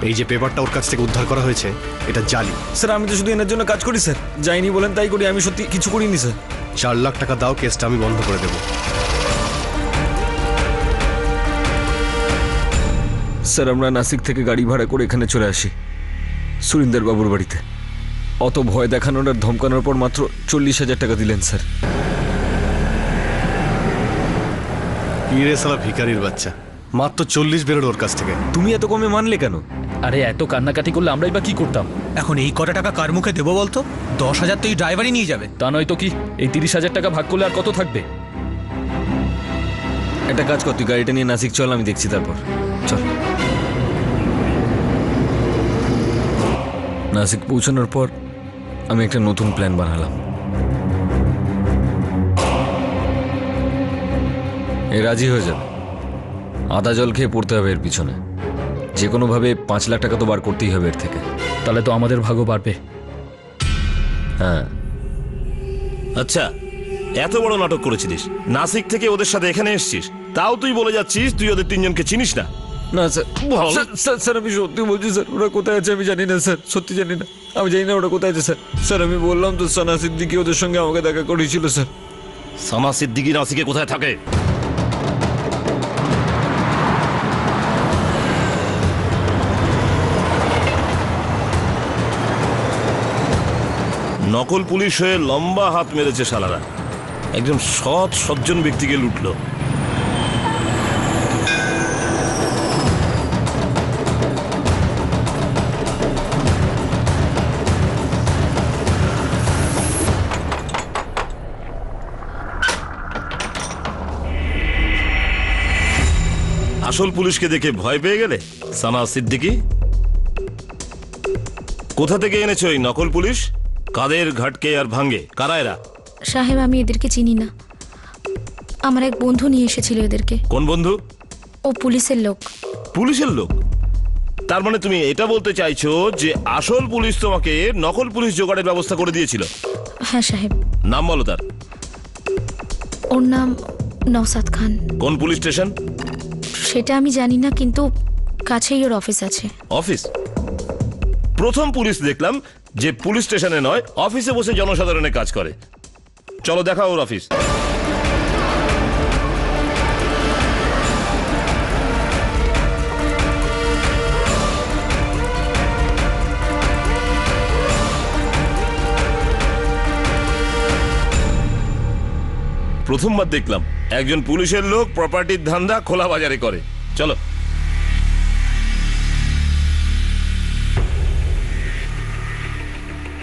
এই যে পেপারটা ওর কাছ থেকে উদ্ধার করা হয়েছে এটা জালি। স্যার আমি তো শুধু এনার জন্য কাজ করি স্যার, যাইনি বলেন তাই করি, আমি সত্যি কিছু করিনি স্যার। 4 লাখ টাকা দাও, কেসটা আমি বন্ধ করে দেবো। স্যার আমরা নাসিক থেকে গাড়ি ভাড়া করে এখানে চলে আসি সুরিন্দর বাবুর বাড়িতে। অত ভয় দেখানোর আর ধমকানোর পর মাত্র 40,000 টাকা দিলেন স্যার। কি রে শালা ভিখারির বাচ্চা, মাত্র 40 বেরোলো ওর কাছ থেকে। তুমি এত কমে মানলে কেন? আরে এত কান্নাকাটি করলে আমরাই বা কি করতাম? এখন এই কটা টাকা কার মুখে দেবো বলতো? 10,000 তো এই ড্রাইভারই নিয়ে যাবে। তা নয় তো কি, এই 30,000 টাকা ভাগ করলে আর কত থাকবে? একটা কাজ কর, তুই গাড়িটা নিয়ে নাসিক চল, আমি দেখছি তারপর। চল। নাসিক পৌঁছানোর পর আমি একটা নতুন প্ল্যান বানালাম। এ রাজি হয়ে যাবে, আদা জল খেয়ে পড়তে হবে এর পিছনে। যে কোনোভাবে 5 লাখ টাকা তো বার করতেই হবে এর থেকে। তাহলে তো আমাদের ভাগ্য বাড়বে। হ্যাঁ। আচ্ছা, এত বড় নাটক করেছিস, নাসিক থেকে ওদের সাথে এখানে এসেছিস, তাও তুই বলে যাচ্ছিস তুই ওদের 3 জনকে চিনিস না। না স্যার, স্যার আমি সত্যি বলছি স্যার, ওরা কোথায় আছে আমি জানি না স্যার, সত্যি জানি না, আমি জানি না ওরা কোথায় আছে স্যার। স্যার আমি বললাম তো, সানা সিদ্দিকী ওদের সঙ্গে আমাকে দেখা করেছিল স্যার। সানা সিদ্দিকী নাসিকে কোথায় থাকে? নকল পুলিশ হয়ে লম্বা হাত মেরেছে শালারা, একজন সৎ সজ্জন ব্যক্তিকে লুটলো। আসল পুলিশকে দেখে ভয় পেয়ে গেলে সানা সিদ্দিকী? কোথা থেকে এনেছো এই নকল পুলিশ? কাদের ঘাটকে আর ভাঙ্গে? কারা এরা? সাহেব আমি এদেরকে চিনি না, আমার এক বন্ধু নিয়ে এসেছিল এদেরকে। কোন বন্ধু? ও পুলিশের লোক। পুলিশের লোক? তার মানে তুমি এটা বলতে চাইছো যে আসল পুলিশ তোমাকে নকল পুলিশ জোগাড়ের ব্যবস্থা করে দিয়েছিল? হ্যাঁ সাহেব। নাম বলো তার। ওর নাম নওসাদ খান। কোন পুলিশ স্টেশন? সেটা আমি জানি না, কিন্তু কাছেই ওর অফিস আছে। অফিস? প্রথম পুলিশ দেখলাম যে পুলিশ স্টেশনে নয়, অফিসে বসে জনসাধারণের কাজ করে। চলো দেখা ওর অফিস। প্রথমবার দেখলাম একজন পুলিশের লোক প্রপার্টির ধান্দা খোলা বাজারে করে। চলো।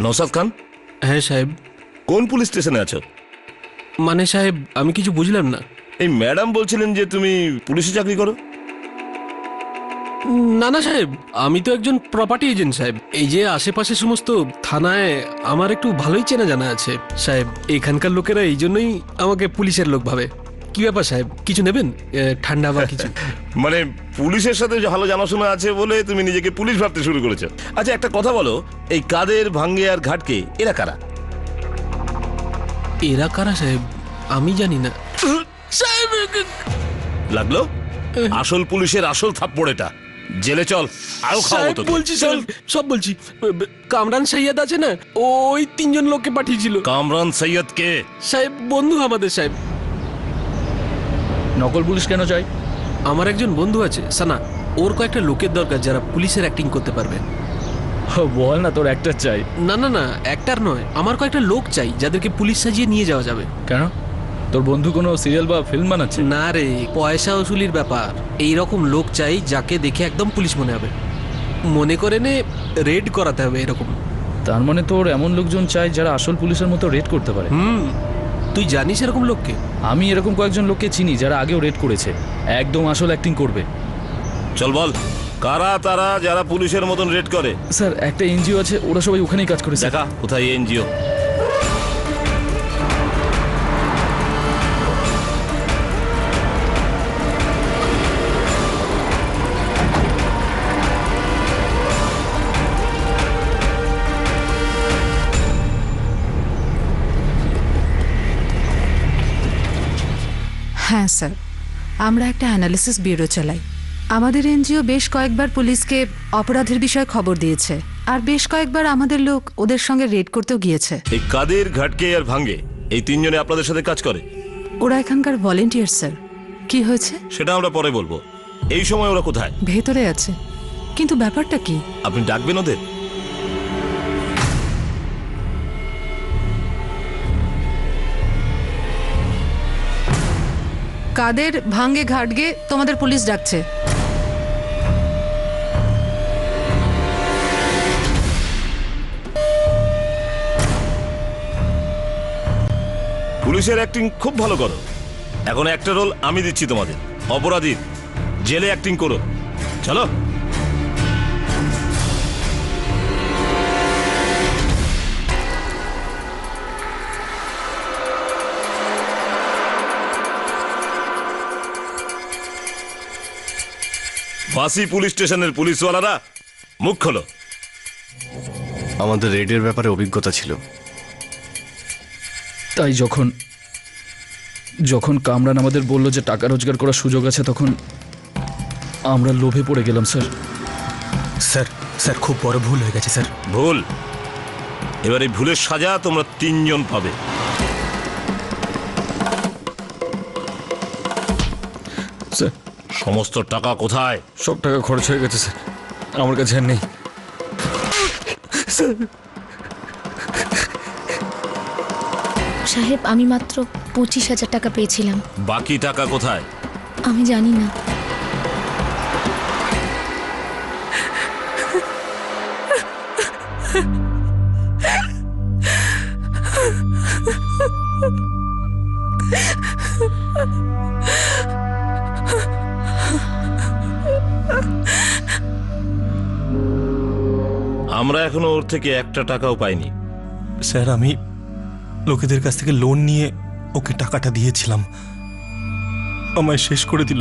নওসাদ খান? হ্যাঁ সাহেব। কোন পুলিশ স্টেশনে আছো? মানে সাহেব আমি কিছু বুঝলাম না। এই ম্যাডাম বলছিলেন যে তুমি পুলিশে চাকরি করো। না না সাহেব, আমি তো একজন প্রপার্টি এজেন্ট সাহেব। এই যে আশেপাশে সমস্ত থানায় আমার একটু ভালোই চেনা জানা আছে সাহেব। এখানকার লোকেরা এই জন্যই আমাকে পুলিশের লোক ভাবে। কি ব্যাপার সাহেব, কিছু নেবেন? ঠান্ডা বা কিছু? মানে পুলিশের সাথে ভালো জানাশোনা আছে বলে তুমি নিজেকে পুলিশ ভাবতে শুরু করেছো? আচ্ছা একটা কথা বলো, এই কাদের, ভাঙ্গে আর ঘাটকে এরা কারা? এরা কারা সাহেব আমি জানি না সাহেব। লাগলো আসল পুলিশের আসল থাপ্পড় এটা। জেলে চল, আরো খাওয়াবো তোকে। বলছি চল, সব বলছি। কামরান সৈয়দ আছে না, ওই 3 জন লোককে পাঠিয়েছিল। কামরান সৈয়দ কে? সাহেব বন্ধু আমাদের সাহেব। নকল পুলিশ কেন চাই? আমার একজন বন্ধু আছে সানা, ওর কয়েকটা লোকের দরকার যারা পুলিশের অ্যাক্টিং করতে পারবে। বল না তোর অ্যাক্টর চাই। না না না, অ্যাক্টর নয়, আমার কয়েকটা লোক চাই যাদেরকে পুলিশ সাজিয়ে নিয়ে যাওয়া যাবে। কেন, তোর বন্ধু কোনো সিরিয়াল বা ফিল্ম বানাচ্ছে? না রে, পয়সা উসুলির ব্যাপার। এই রকম লোক চাই যাকে দেখে একদম পুলিশ মনে হবে, মনে করে নে রেড করাতে হবে এরকম। তার মানে তোর এমন লোকজন চাই যারা আসল পুলিশের মতো রেড করতে পারে। তুই জানিস এরকম লোককে? আমি এরকম কয়েকজন লোককে চিনি যারা আগেও রেড করেছে, একদম আসল অ্যাক্টিং করবে। চল বল কারা তারা যারা পুলিশের মতন রেড করে? স্যার একটা এনজিও আছে, ওরা সবাই ওখানেই কাজ করে। দেখা কোথায় এনজিও? হ্যাঁ স্যার, আমরা একটা অ্যানালিসিস ব্যুরো চালাই। আমাদের এনজিও বেশ কয়েকবার পুলিশকে অপরাধের বিষয়ে খবর দিয়েছে, আর বেশ কয়েকবার আমাদের লোক ওদের সঙ্গে রেড করতেও গিয়েছে। এই কাদের, ঘাটকে আর ভাঙ্গে এই তিনজনে আপনাদের সাথে কাজ করে? ওরা এখানকার ভলেন্টিয়ার স্যার। কি হয়েছে সেটা আমরা পরে বলবো। এই সময় ওরা কোথায়? ভেতরে আছে। কিন্তু ব্যাপারটা কি? আপনি ডাকবেন ওদের? কাদের, ভাঙ্গে, ঘাটগে তোমাদের পুলিশ ডাকছে। পুলিশের অ্যাক্টিং খুব ভালো করো। এখন একটা রোল আমি দিচ্ছি তোমাদের, অপরাধীর। জেলে অ্যাক্টিং করো। চলো। ফাঁসি পুলিশ স্টেশনের পুলিশওয়ালারা মুখ খোলো। আমাদের রেডের ব্যাপারে অভিজ্ঞতা ছিল, তাই যখন কামরান আমাদের বলল যে টাকা রোজগার করার সুযোগ আছে, তখন আমরা লোভে পড়ে গেলাম স্যার। স্যার খুব বড় ভুল হয়ে গেছে স্যার। ভুল? এবার এই ভুলের সাজা তোমরা তিনজন পাবে। স্যার, সমস্ত টাকা কোথায়? সব টাকা খরচ হয়ে গেছে স্যার, আমার কাছে আর নেই। সাহেব, আমি মাত্র 25,000 টাকা পেয়েছিলাম। বাকি টাকা কোথায়? আমি জানি না। আমরা এখনো ওর থেকে একটা টাকাও পাইনি। স্যার, আমি লোকেদের কাছ থেকে লোন নিয়ে ওকে টাকাটা দিয়েছিলাম, আমায় শেষ করে দিল।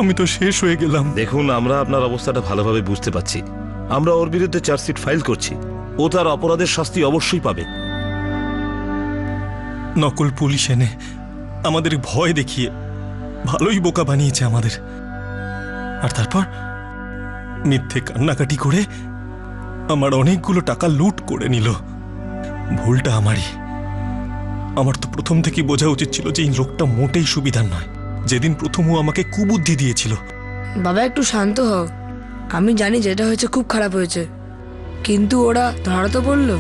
আমি তো শেষ হয়ে গেলাম। দেখুন, আমরা আপনার অবস্থাটা ভালোভাবে বুঝতে পারছি। আমরা ওর বিরুদ্ধে চার্জশিট ফাইল করছি। ও তার অপরাধের শাস্তি অবশ্যই পাবে। নকল পুলিশ এনে আমাদের ভয় দেখিয়ে ভালোই বোকা বানিয়েছে আমাদের। আর তারপর মিথ্যে কান্নাকাটি করে আমার অনেকগুলো টাকা লুট করে নিল। ভুলটা আমারই। আমার তো প্রথম থেকেই বোঝা উচিত ছিল যে এই লোকটা মোটেই সুবিধার নয়। যেদিন প্রথম ও আমাকে কুবুদ্ধি দিয়েছিল। বাবা, একটু শান্ত হও। আমি জানি যেটা হয়েছে খুব খারাপ হয়েছে, কিন্তু ওরা ধরা তো পড়লো।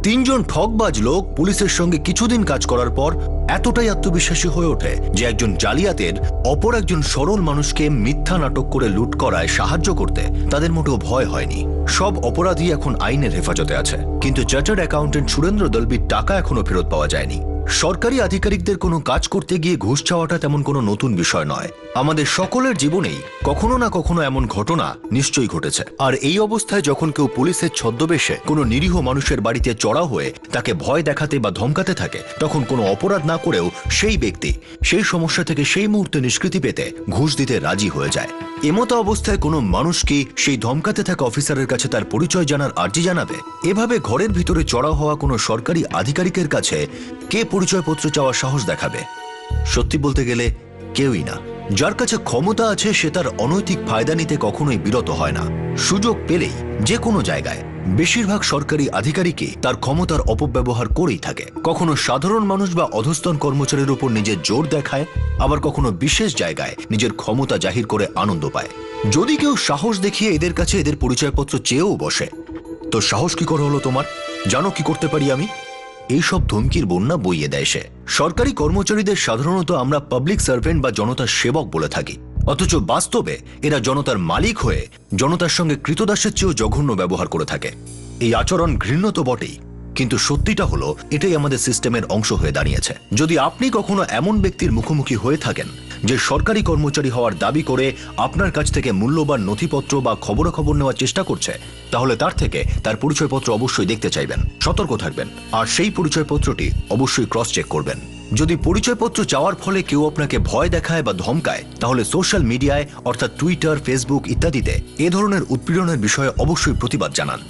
তিনজন ঠকবাজ লোক পুলিশের সঙ্গে কিছুদিন কাজ করার পর এতটাই আত্মবিশ্বাসী হয়ে ওঠে যে একজন জালিয়াতের অপর একজন সরল মানুষকে মিথ্যা নাটক করে লুট করায় সাহায্য করতে তাদের মোটেও ভয় হয়নি। সব অপরাধী এখন আইনের হেফাজতে আছে, কিন্তু চার্টার্ড অ্যাকাউন্টেন্ট সুরেন্দ্র দলবির টাকা এখনো ফেরত পাওয়া যায়নি। সরকারি আধিকারিকদের কোনো কাজ করতে গিয়ে ঘুষ চাওয়াটা তেমন কোনো নতুন বিষয় নয়। আমাদের সকলের জীবনেই কখনো না কখনো এমন ঘটনা নিশ্চয়ই ঘটেছে। আর এই অবস্থায় যখন কেউ পুলিশের ছদ্মবেশে কোনো নিরীহ মানুষের বাড়িতে চড়াও হয়ে তাকে ভয় দেখাতে বা ধমকাতে থাকে, তখন কোনো অপরাধ না করেও সেই ব্যক্তি সেই সমস্যা থেকে সেই মুহূর্তে নিষ্কৃতি পেতে ঘুষ দিতে রাজি হয়ে যায়। এমতো অবস্থায় কোনো মানুষ কি সেই ধমকাতে থাকা অফিসারের কাছে তার পরিচয় জানার আর্জি জানাবে? এভাবে ঘরের ভিতরে চড়াও হওয়া কোনো সরকারি আধিকারিকের কাছে কে পরিচয়পত্র চাওয়ার সাহস দেখাবে? সত্যি বলতে গেলে কেউই না। যার কাছে ক্ষমতা আছে সে তার অনৈতিক ফায়দা নিতে কখনোই বিরত হয় না। সুযোগ পেলেই যে কোনো জায়গায় বেশিরভাগ সরকারি আধিকারিকই তার ক্ষমতার অপব্যবহার করেই থাকে। কখনো সাধারণ মানুষ বা অধস্তন কর্মচারীর উপর নিজের জোর দেখায়, আবার কখনো বিশেষ জায়গায় নিজের ক্ষমতা জাহির করে আনন্দ পায়। যদি কেউ সাহস দেখিয়ে এদের কাছে এদের পরিচয়পত্র চেয়েও বসে, তো সাহস কি করে হলো তোমার? জানো কি করতে পারি আমি? এইসব ধমকির বন্যা বইয়ে দেয় সে। সরকারি কর্মচারীদের সাধারণত আমরা পাবলিক সার্ভেন্ট বা জনতার সেবক বলে থাকি, অথচ বাস্তবে এরা জনতার মালিক হয়ে জনতার সঙ্গে কৃতদাসের চেয়েও জঘন্য ব্যবহার করে থাকে। এই আচরণ ঘৃণ্য তো বটেই, কিন্তু সত্যিটা হলো এটাই আমাদের সিস্টেমের অংশ হয়ে দাঁড়িয়েছে। যদি আপনি কখনো এমন ব্যক্তির মুখোমুখি হয়ে থাকেন যে সরকারি কর্মচারী হওয়ার দাবি করে আপনার কাছ থেকে মূল্যবান নথিপত্র বা খবরাখবর নেওয়ার চেষ্টা করছে, তাহলে তার থেকে তার পরিচয়পত্র অবশ্যই দেখতে চাইবেন, সতর্ক থাকবেন, আর সেই পরিচয়পত্রটি অবশ্যই ক্রস চেক করবেন। যদি পরিচয়পত্র চাওয়ার ফলে কেউ আপনাকে ভয় দেখায় বা ধমকায়, তাহলে সোশ্যাল মিডিয়ায় অর্থাৎ টুইটার, ফেসবুক ইত্যাদিতে এ ধরনের উৎপীড়নের বিষয়ে অবশ্যই প্রতিবাদ জানান।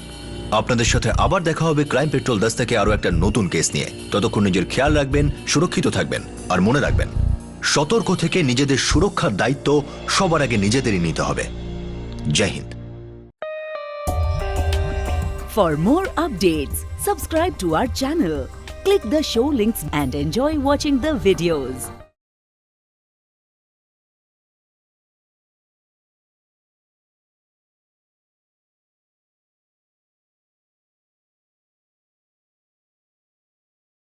আপনাদের সাথে আবার দেখা হবে ক্রাইম পেট্রোল 10 থেকে আরো একটা নতুন কেস নিয়ে। ততক্ষণ নিজের খেয়াল রাখবেন, সুরক্ষিত থাকবেন, আর মনে রাখবেন, সতর্ক থেকে নিজেদের সুরক্ষার দায়িত্ব সবার আগে নিজেদেরই নিতে হবে। জয় Hind. For more updates, subscribe to our channel, click the show links and enjoy watching the videos.